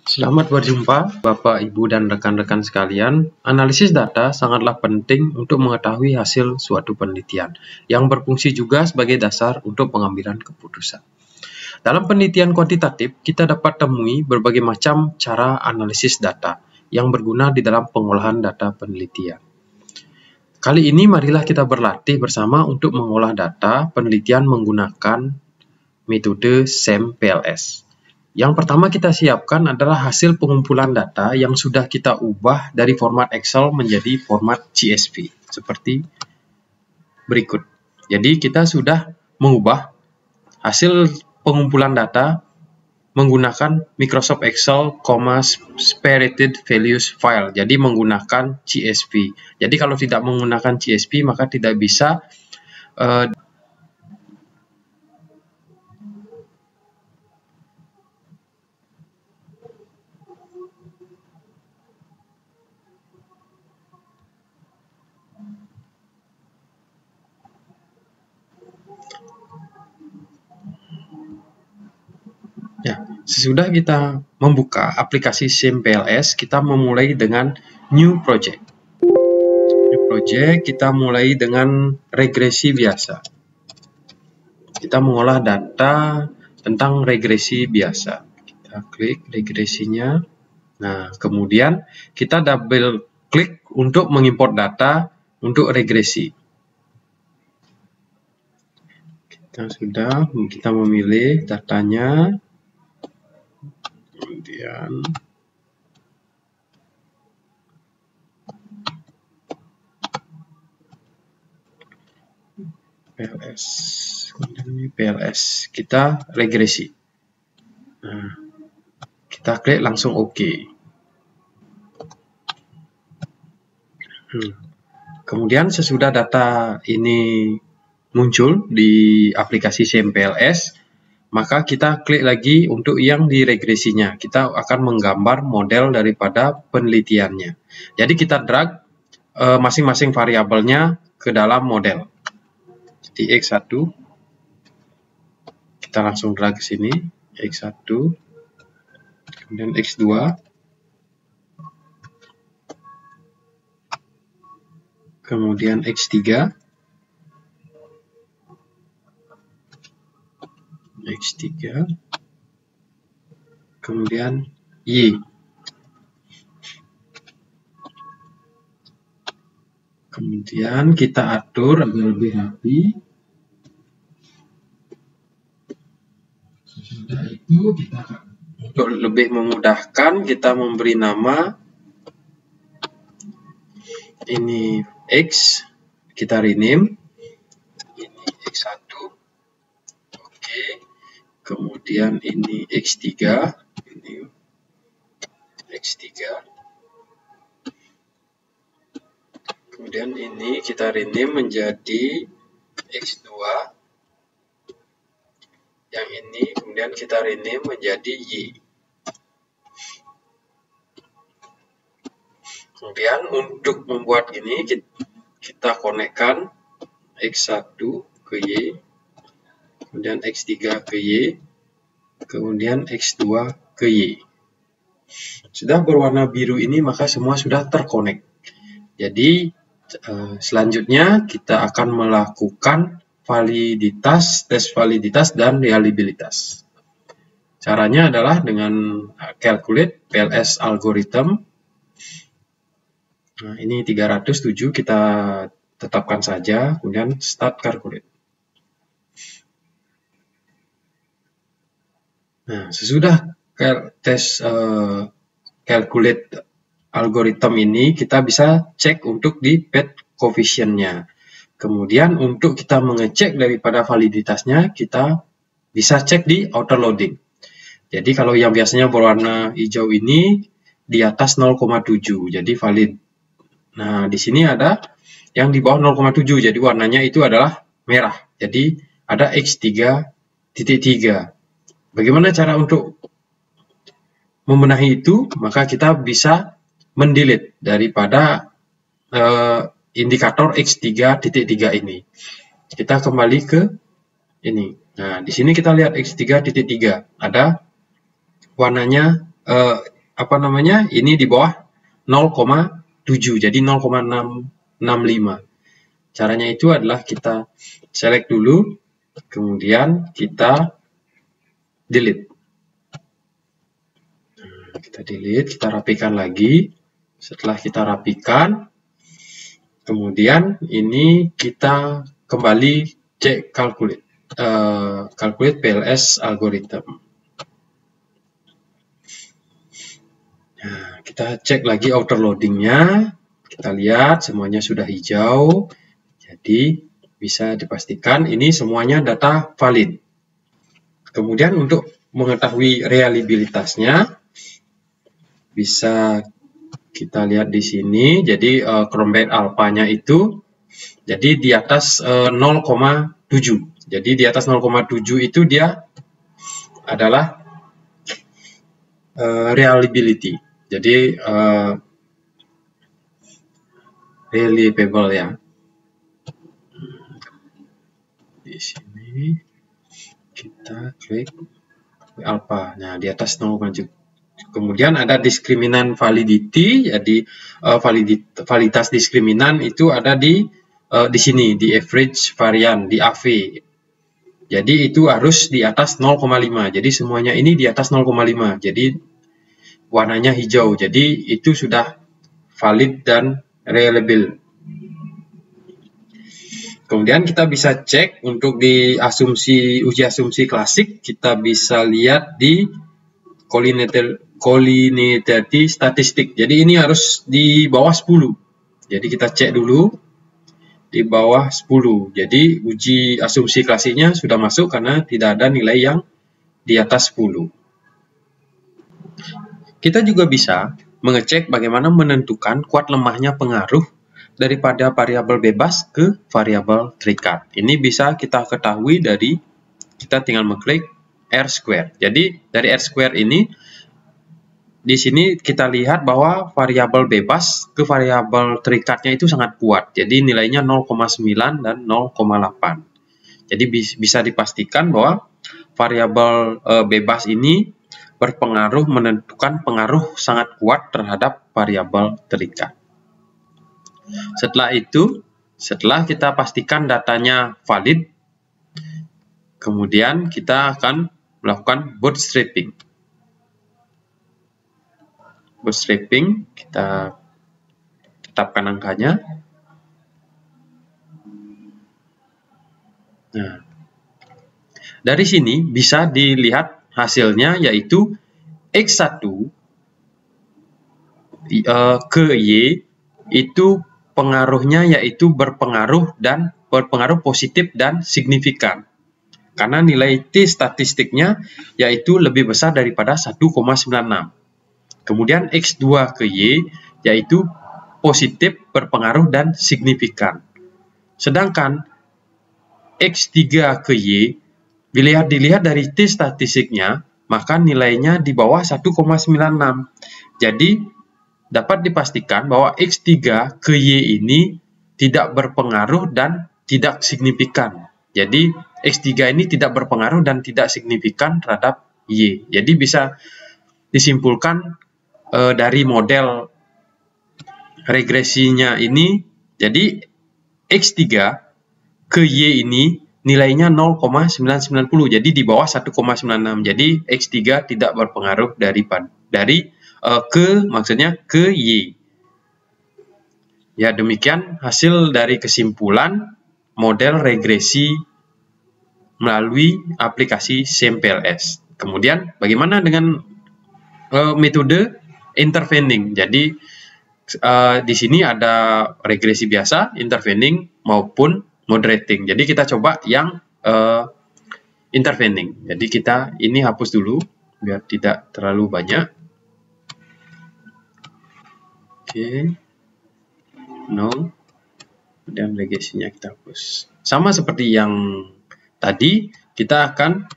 Selamat berjumpa Bapak, Ibu, dan rekan-rekan sekalian. Analisis data sangatlah penting untuk mengetahui hasil suatu penelitian, yang berfungsi juga sebagai dasar untuk pengambilan keputusan. Dalam penelitian kuantitatif, kita dapat temui berbagai macam cara analisis data yang berguna di dalam pengolahan data penelitian. Kali ini marilah kita berlatih bersama untuk mengolah data penelitian menggunakan metode SEM-PLS. Yang pertama kita siapkan adalah hasil pengumpulan data yang sudah kita ubah dari format Excel menjadi format CSV, seperti berikut. Jadi kita sudah mengubah hasil pengumpulan data menggunakan Microsoft Excel, separated values file. Jadi menggunakan CSV. Jadi kalau tidak menggunakan CSV maka tidak bisa sesudah kita membuka aplikasi SEM-PLS, kita memulai dengan new project. Kita mulai dengan regresi biasa. Kita mengolah data tentang regresi biasa. Kita klik regresinya. Nah, kemudian kita double klik untuk mengimport data untuk regresi. Kita memilih datanya. Kemudian PLS, kita regresi. Nah, kita klik langsung OK. Kemudian sesudah data ini muncul di aplikasi SEM-PLS, maka kita klik lagi untuk yang diregresinya. Kita akan menggambar model daripada penelitiannya. Jadi kita drag masing-masing variabelnya ke dalam model. Jadi X1, kita langsung drag ke sini, X1, kemudian X2, kemudian X3, kemudian Y. Kemudian kita atur agar lebih rapi. Sesudah itu untuk lebih memudahkan kita memberi nama ini X, kita rename ini X1. Oke. Kemudian ini X3, ini X3. Kemudian ini kita rename menjadi X2. Yang ini kemudian kita rename menjadi Y. Kemudian untuk membuat ini kita konekkan X1 ke Y, kemudian X3 ke Y, kemudian X2 ke Y. Sudah berwarna biru ini maka semua sudah terkonek. Jadi selanjutnya kita akan melakukan tes validitas dan reliabilitas. Caranya adalah dengan calculate PLS algorithm. Nah, ini 307 kita tetapkan saja, kemudian start calculate. Nah, sesudah tes calculate algorithm ini, kita bisa cek untuk di path coefficient-nya. Kemudian untuk kita mengecek daripada validitasnya, kita bisa cek di outer loading. Jadi kalau yang biasanya berwarna hijau ini di atas 0,7, jadi valid. Nah, di sini ada yang di bawah 0,7, jadi warnanya itu adalah merah. Jadi ada X3.3. Bagaimana cara untuk membenahi itu? Maka kita bisa mendelete daripada indikator X3.3 ini. Kita kembali ke ini. Nah, di sini kita lihat X3.3 ada warnanya apa namanya, ini di bawah 0,7, jadi 0,665. Caranya itu adalah kita select dulu, kemudian kita delete. Kita delete, kita rapikan lagi. Setelah kita rapikan, kemudian ini kita kembali cek calculate PLS algorithm. Nah, kita cek lagi outer loadingnya. Kita lihat semuanya sudah hijau. Jadi bisa dipastikan ini semuanya data valid. Kemudian untuk mengetahui reliabilitasnya bisa kita lihat di sini. Jadi Chromebase alpha-nya itu jadi di atas 0,7. Jadi di atas 0,7 itu dia adalah reliability. Jadi reliable ya. Di sini kita klik alpha. Nah, di atas 0,7. Kemudian ada diskriminan validity. Jadi validitas diskriminan itu ada di sini di average varian di AV. Jadi itu harus di atas 0,5. Jadi semuanya ini di atas 0,5. Jadi warnanya hijau. Jadi itu sudah valid dan reliable. Kemudian kita bisa cek untuk di uji asumsi klasik, kita bisa lihat di collinearity statistik. Jadi ini harus di bawah 10. Jadi kita cek dulu di bawah 10. Jadi uji asumsi klasiknya sudah masuk karena tidak ada nilai yang di atas 10. Kita juga bisa mengecek bagaimana menentukan kuat lemahnya pengaruh daripada variabel bebas ke variabel terikat. Ini bisa kita ketahui dari kita tinggal mengklik R-square. Jadi dari R-square ini di sini kita lihat bahwa variabel bebas ke variabel terikatnya itu sangat kuat. Jadi nilainya 0,9 dan 0,8. Jadi bisa dipastikan bahwa variabel bebas ini berpengaruh menentukan pengaruh sangat kuat terhadap variabel terikat. Setelah itu, setelah kita pastikan datanya valid, kemudian kita akan melakukan bootstrapping. Bootstrapping, kita tetapkan angkanya. Nah, dari sini bisa dilihat hasilnya yaitu X1 ke Y itu pengaruhnya yaitu berpengaruh positif dan signifikan. Karena nilai T statistiknya yaitu lebih besar daripada 1,96. Kemudian X2 ke Y yaitu positif, berpengaruh, dan signifikan. Sedangkan X3 ke Y, bila dilihat dari T statistiknya, maka nilainya di bawah 1,96. Jadi dapat dipastikan bahwa X3 ke Y ini tidak berpengaruh dan tidak signifikan. Jadi X3 ini tidak berpengaruh dan tidak signifikan terhadap Y. Jadi bisa disimpulkan dari model regresinya ini, jadi X3 ke Y ini nilainya 0,990. Jadi di bawah 1,96. Jadi X3 tidak berpengaruh maksudnya ke Y. Ya, demikian hasil dari kesimpulan model regresi melalui aplikasi SimPLS. Kemudian bagaimana dengan metode intervening? Jadi di sini ada regresi biasa, intervening maupun moderating. Jadi kita coba yang intervening. Jadi kita ini hapus dulu biar tidak terlalu banyak. Oke, no, dan regresinya kita hapus. Sama seperti yang tadi, kita akan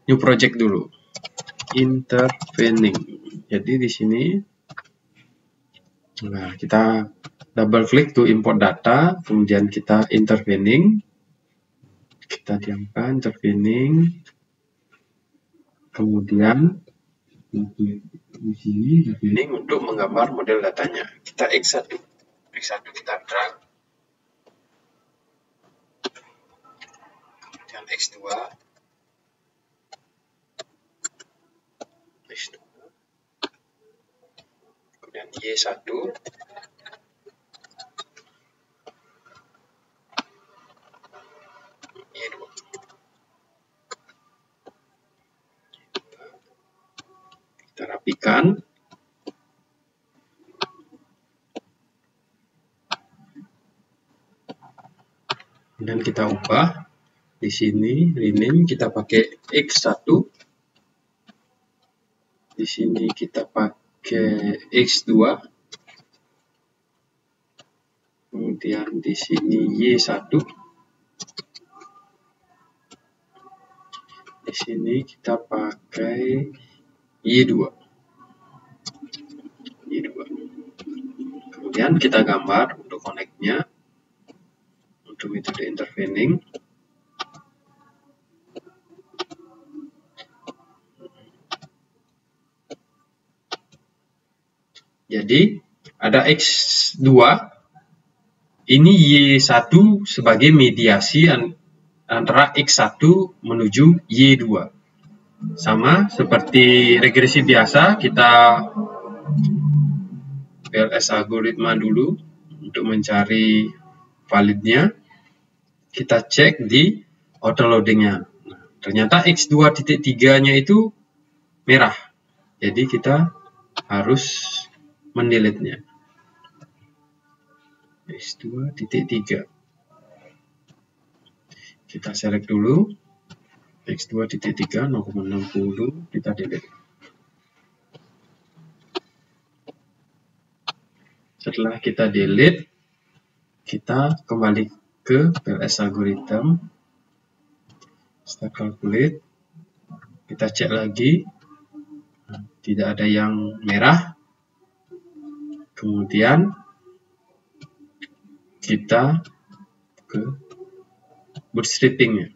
new project dulu, intervening. Jadi di sini, nah kita double klik to import data, kemudian kita intervening, kita diamkan intervening, kemudian Di sini intervening untuk menggambar model datanya. Kita X1 kita drag, kemudian X2, kemudian Y1, Y2. Kita rapikan. Dan kita ubah. Di sini rename kita pakai X1. Di sini kita pakai X2. Kemudian di sini Y1. Di sini kita pakai Y2. Kemudian kita gambar untuk connect-nya. Untuk metode intervening. Jadi ada X2, ini Y1 sebagai mediasi antara X1 menuju Y2. Sama seperti regresi biasa, kita PLS algoritma dulu untuk mencari validnya. Kita cek di autoloading-nya. Nah, ternyata X2.3-nya itu merah. Jadi kita harus mendelete-nya. X2.3. Kita select dulu. X2.3 0,60 kita delete. Setelah kita delete, kita kembali ke PLS algorithm, start calculate, kita cek lagi, tidak ada yang merah, kemudian kita ke bootstrapping-nya,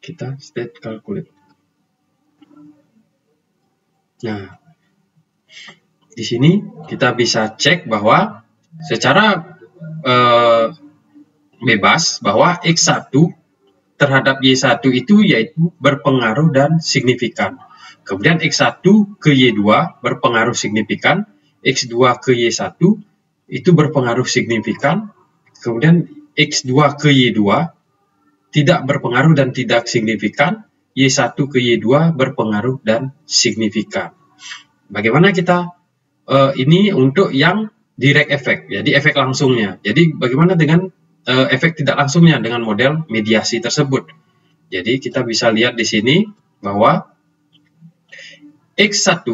kita state calculate. Nah, di sini kita bisa cek bahwa secara bebas bahwa X1 terhadap Y1 itu yaitu berpengaruh dan signifikan. Kemudian X1 ke Y2 berpengaruh signifikan, X2 ke Y1 itu berpengaruh signifikan, kemudian X2 ke Y2 tidak berpengaruh dan tidak signifikan, Y1 ke Y2 berpengaruh dan signifikan. Bagaimana kita ini untuk yang direct effect, jadi efek langsungnya. Jadi bagaimana dengan efek tidak langsungnya dengan model mediasi tersebut? Jadi kita bisa lihat di sini bahwa X1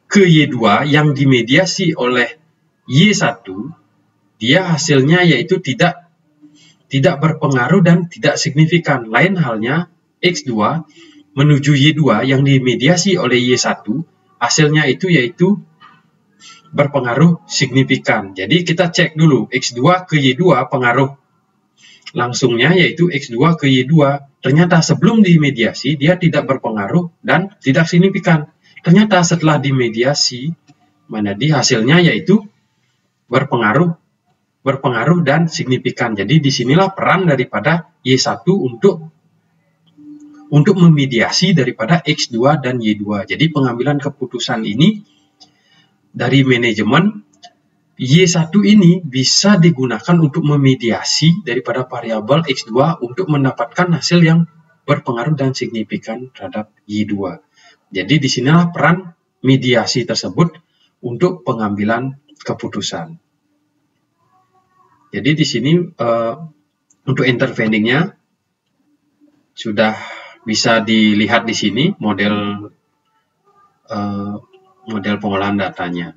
ke Y2 yang dimediasi oleh Y1, dia hasilnya yaitu tidak berpengaruh dan tidak signifikan. Lain halnya X2 menuju Y2 yang dimediasi oleh Y1, hasilnya itu yaitu berpengaruh signifikan. Jadi kita cek dulu X2 ke Y2 pengaruh langsungnya yaitu X2 ke Y2. Ternyata sebelum dimediasi dia tidak berpengaruh dan tidak signifikan. Ternyata setelah dimediasi hasilnya yaitu berpengaruh dan signifikan. Jadi disinilah peran daripada Y1 untuk memediasi daripada X2 dan Y2. Jadi pengambilan keputusan ini dari manajemen Y1 ini bisa digunakan untuk memediasi daripada variabel X2 untuk mendapatkan hasil yang berpengaruh dan signifikan terhadap Y2. Jadi disinilah peran mediasi tersebut untuk pengambilan keputusan. Jadi di sini untuk interveningnya sudah bisa dilihat di sini model pengolahan datanya.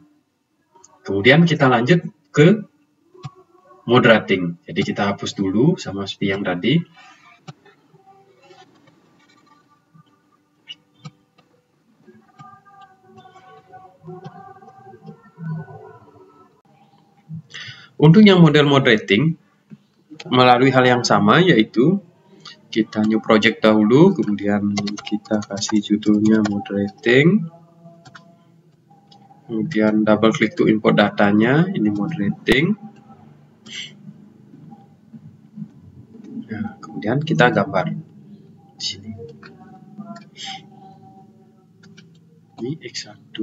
Kemudian kita lanjut ke moderating. Jadi kita hapus dulu sama seperti yang tadi. Untuk yang model moderating melalui hal yang sama yaitu Kita new project dahulu, kemudian kita kasih judulnya moderating. Kemudian double klik to import datanya, ini moderating. Nah, kemudian kita gambar di sini. Ini X1,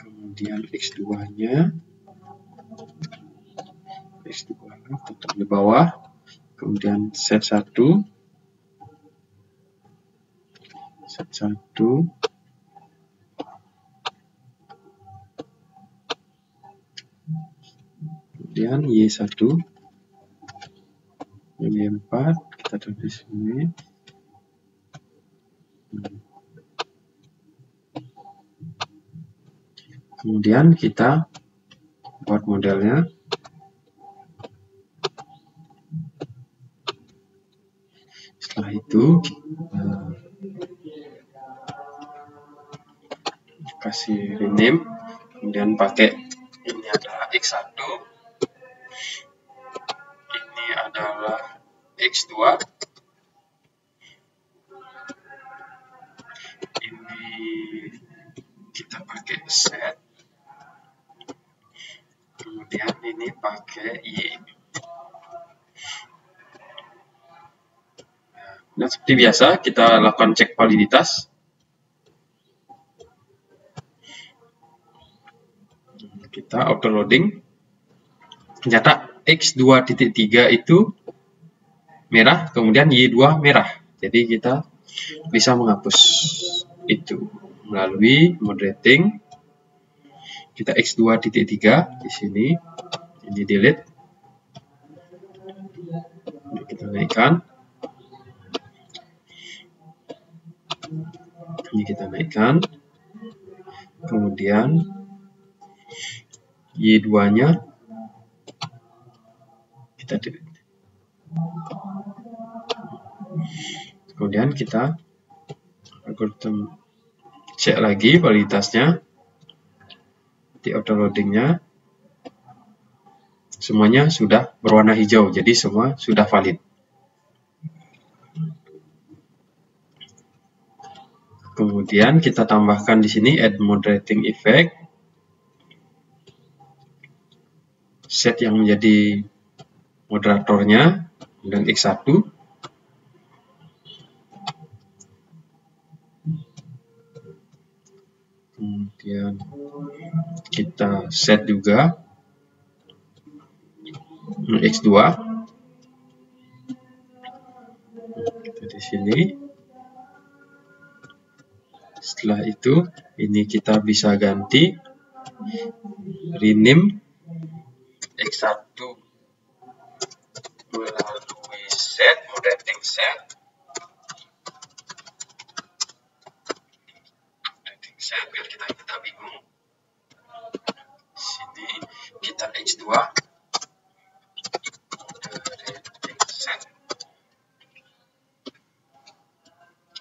kemudian X2-nya. X2 tetap di bawah. Kemudian set 1. Set 1. Kemudian Y1, Y4 kita taruh di sini. Kemudian kita buat modelnya. Setelah itu kasih rename, kemudian pakai ini adalah X1. Ini adalah X2, ini kita pakai set, kemudian ini pakai Y. Nah, seperti biasa kita lakukan cek validitas. Kita auto loading. Ternyata X2.3 itu merah, kemudian Y2 merah. Jadi kita bisa menghapus itu melalui moderating. Kita X2.3 di sini, ini delete. Ini kita naikkan. Ini kita naikkan. Kemudian Y2-nya kita delete. Kemudian kita algoritma cek lagi validitasnya di auto loadingnya, semuanya sudah berwarna hijau, jadi semua sudah valid. Kemudian kita tambahkan di sini add moderating effect, set yang menjadi moderatornya, dan X1. Kemudian kita set juga X2. Kita di sini. Setelah itu, ini kita bisa ganti rename X1 melalui set, moderating set. Moderating set biar kita bingung. Sini kita X2 moderating set.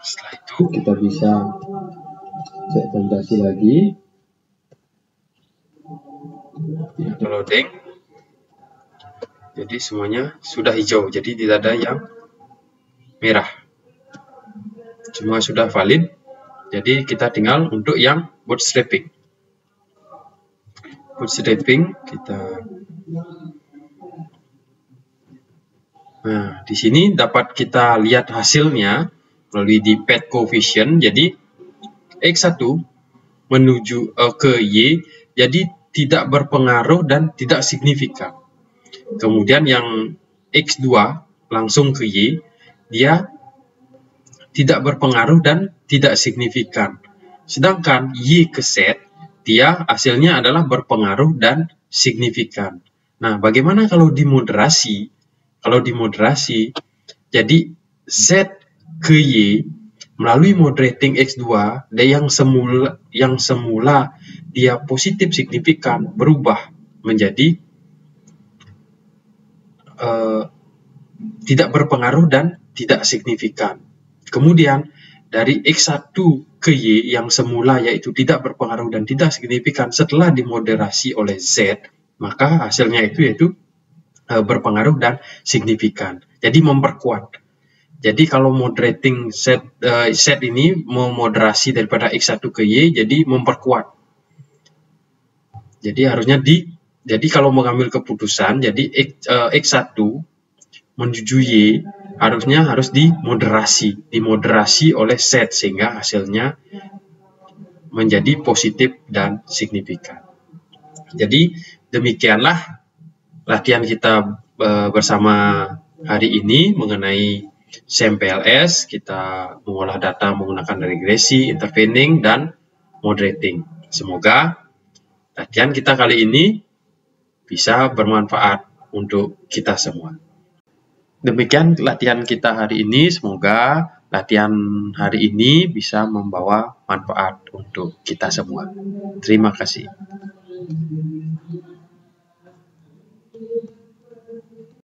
Setelah itu kita bisa cek validasi lagi. Auto loading. Jadi semuanya sudah hijau, jadi tidak ada yang merah. Semua sudah valid. Jadi kita tinggal untuk yang bootstrapping. Bootstrapping kita. Nah, di sini dapat kita lihat hasilnya melalui di path coefficient. Jadi X1 menuju ke Y, jadi tidak berpengaruh dan tidak signifikan. Kemudian yang X2 langsung ke Y, dia tidak berpengaruh dan tidak signifikan. Sedangkan Y ke Z, dia hasilnya adalah berpengaruh dan signifikan. Nah, bagaimana kalau dimoderasi? Kalau dimoderasi, jadi Z ke Y melalui moderating X2, dan yang semula dia positif signifikan berubah menjadi tidak berpengaruh dan tidak signifikan. Kemudian dari X1 ke Y yang semula yaitu tidak berpengaruh dan tidak signifikan, setelah dimoderasi oleh Z, maka hasilnya itu yaitu berpengaruh dan signifikan. Jadi memperkuat. Jadi kalau moderating set ini memoderasi daripada X1 ke Y, jadi memperkuat. Jadi harusnya jadi kalau mengambil keputusan, jadi X1 menuju Y harusnya harus dimoderasi oleh set sehingga hasilnya menjadi positif dan signifikan. Jadi demikianlah latihan kita bersama hari ini mengenai SEM-PLS. Kita mengolah data menggunakan regresi, intervening, dan moderating. Semoga latihan kita kali ini bisa bermanfaat untuk kita semua. Demikian latihan kita hari ini. Semoga latihan hari ini bisa membawa manfaat untuk kita semua. Terima kasih.